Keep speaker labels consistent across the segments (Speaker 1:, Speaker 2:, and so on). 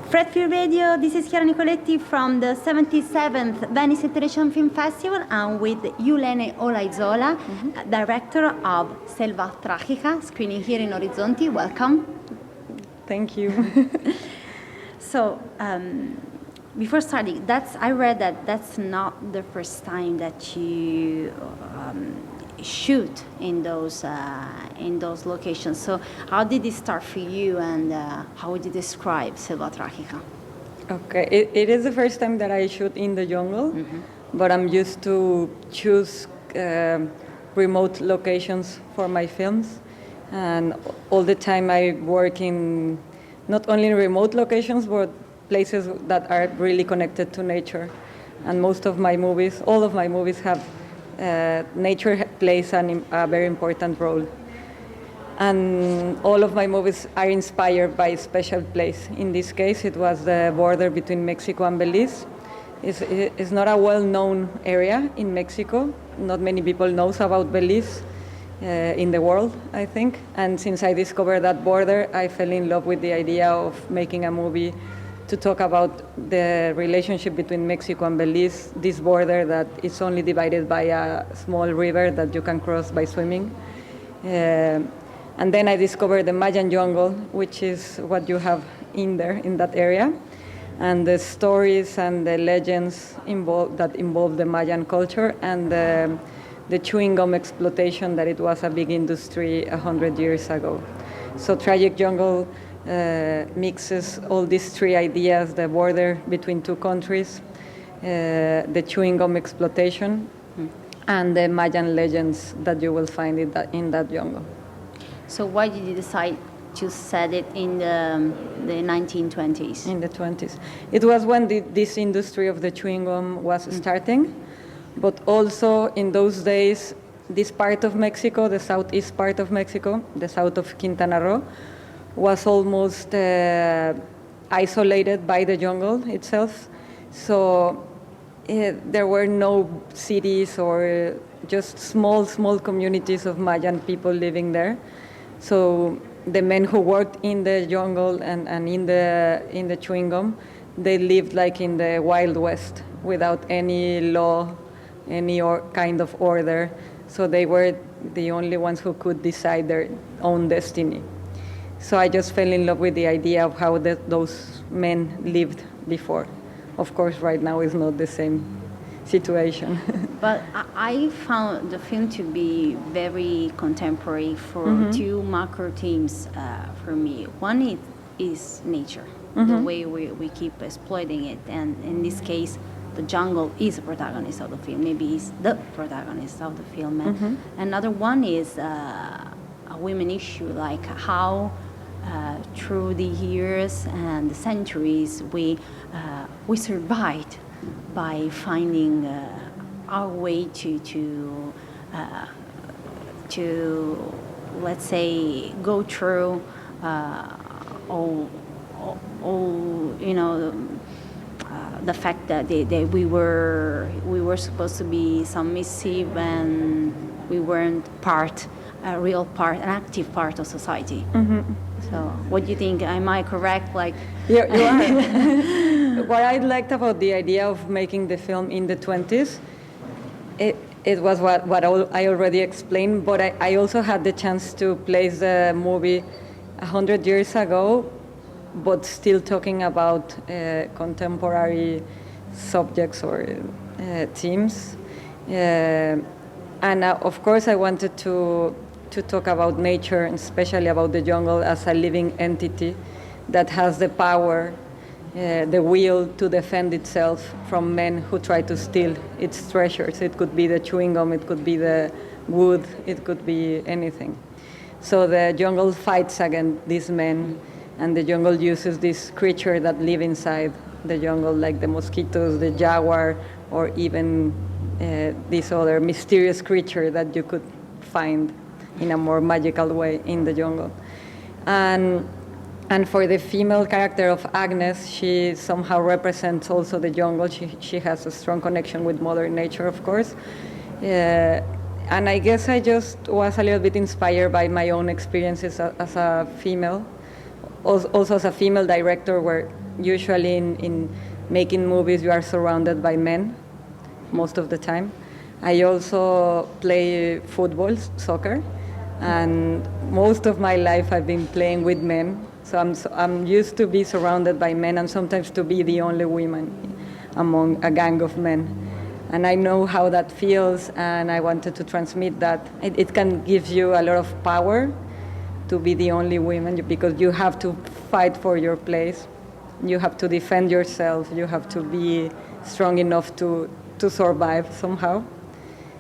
Speaker 1: Fred Free Radio, this is Chiara Nicoletti from the 77th Venice International Film Festival. I'm with Yulene Olaizola, director of Selva Trágica, screening here in Orizzonti. Welcome.
Speaker 2: Thank you.
Speaker 1: So, before starting, I read that that's not the first time that you shoot in those locations. So how did it start for you, and how would you describe Selva Trágica?
Speaker 2: Okay, it is the first time that I shoot in the jungle, but I'm used to choose remote locations for my films, and all the time I work in not only in remote locations, but places that are really connected to nature. And all of my movies have nature plays a very important role. And all of my movies are inspired by a special place. In this case, it was the border between Mexico and Belize. It's not a well-known area in Mexico. Not many people know about Belize in the world, I think. And since I discovered that border, I fell in love with the idea of making a movie to talk about the relationship between Mexico and Belize, this border that is only divided by a small river that you can cross by swimming. And then I discovered the Mayan jungle, which is what you have in that area, and the stories and the legends that involve the Mayan culture, and the chewing gum exploitation, that it was a big industry 100 years ago. So Tragic Jungle mixes all these three ideas: the border between two countries, the chewing gum exploitation, and the Mayan legends that you will find in that jungle.
Speaker 1: So why did you decide to set it in the 1920s?
Speaker 2: In the 20s. It was when this industry of the chewing gum was starting, but also in those days, this part of Mexico, the southeast part of Mexico, the south of Quintana Roo, was almost isolated by the jungle itself. So there were no cities, or just small communities of Mayan people living there. So the men who worked in the jungle and in the chewing gum, they lived like in the Wild West without any law, any kind of order. So they were the only ones who could decide their own destiny. So I just fell in love with the idea of how those men lived before. Of course, right now is not the same situation.
Speaker 1: But I found the film to be very contemporary for two macro themes for me. One is nature, the way we keep exploiting it. And in this case, the jungle is the protagonist of the film. Maybe it's the protagonist of the film. And another one is a women issue, like how through the years and the centuries we survived by finding our way to let's say go through all the fact that we were supposed to be submissive, and we weren't an active part of society. So what do you think? Am I correct? Like
Speaker 2: you are. What I liked about the idea of making the film in the 20s, it was what I already explained, but I also had the chance to place the movie 100 years ago, but still talking about contemporary subjects or themes. And of course I wanted to talk about nature, and especially about the jungle as a living entity that has the power, the will to defend itself from men who try to steal its treasures. It could be the chewing gum, it could be the wood, it could be anything. So the jungle fights against these men, and the jungle uses this creature that live inside the jungle, like the mosquitoes, the jaguar, or even this other mysterious creature that you could find in a more magical way in the jungle. And for the female character of Agnes, she somehow represents also the jungle. She has a strong connection with Mother Nature, of course. And I guess I just was a little bit inspired by my own experiences as a female, also as a female director, where usually in making movies you are surrounded by men most of the time. I also play football, soccer, and most of my life I've been playing with men. So I'm used to be surrounded by men and sometimes to be the only woman among a gang of men. And I know how that feels, and I wanted to transmit that. It can give you a lot of power to be the only woman, because you have to fight for your place. You have to defend yourself. You have to be strong enough to survive somehow.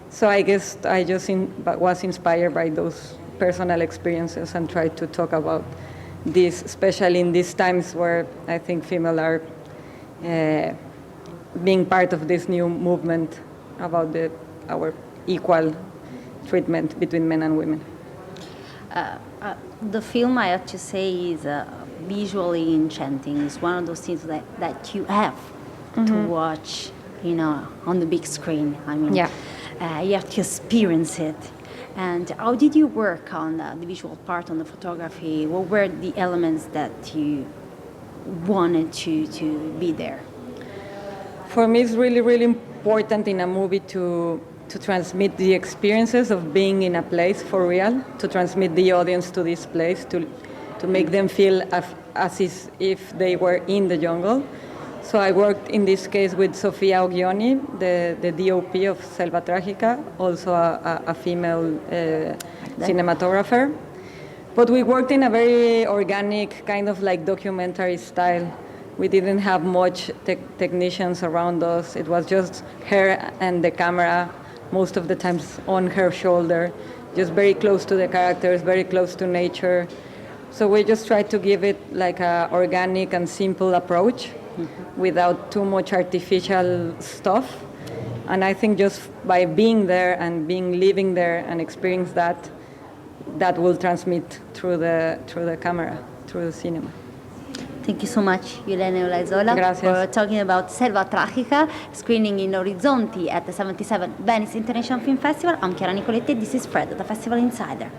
Speaker 2: So I guess I just was inspired by those personal experiences and tried to talk about this, especially in these times where I think females are being part of this new movement about our equal treatment between men and women.
Speaker 1: The film, I have to say, is visually enchanting. It's one of those things that you have to watch, on the big screen. I mean,
Speaker 2: Yeah.
Speaker 1: You have to experience it. And how did you work on the visual part, on the photography? What were the elements that you wanted to be there?
Speaker 2: For me, it's really, really important in a movie to transmit the experiences of being in a place for real, to transmit the audience to this place, to make them feel as if they were in the jungle. So I worked in this case with Sofia Oggioni, the DOP of Selva Trágica, also a female cinematographer. But we worked in a very organic, kind of like documentary style. We didn't have much technicians around us. It was just her and the camera, most of the times on her shoulder, just very close to the characters, very close to nature. So we just tried to give it like an organic and simple approach without too much artificial stuff. And I think just by being there and living there and experience that will transmit through the camera, through the cinema.
Speaker 1: Thank you so much, Yulene Olaizola,
Speaker 2: Gracias.
Speaker 1: for talking about Selva Trágica, screening in Orizzonti at the 77 Venice International Film Festival. I'm Chiara Nicoletti, this is Fred, the Festival Insider.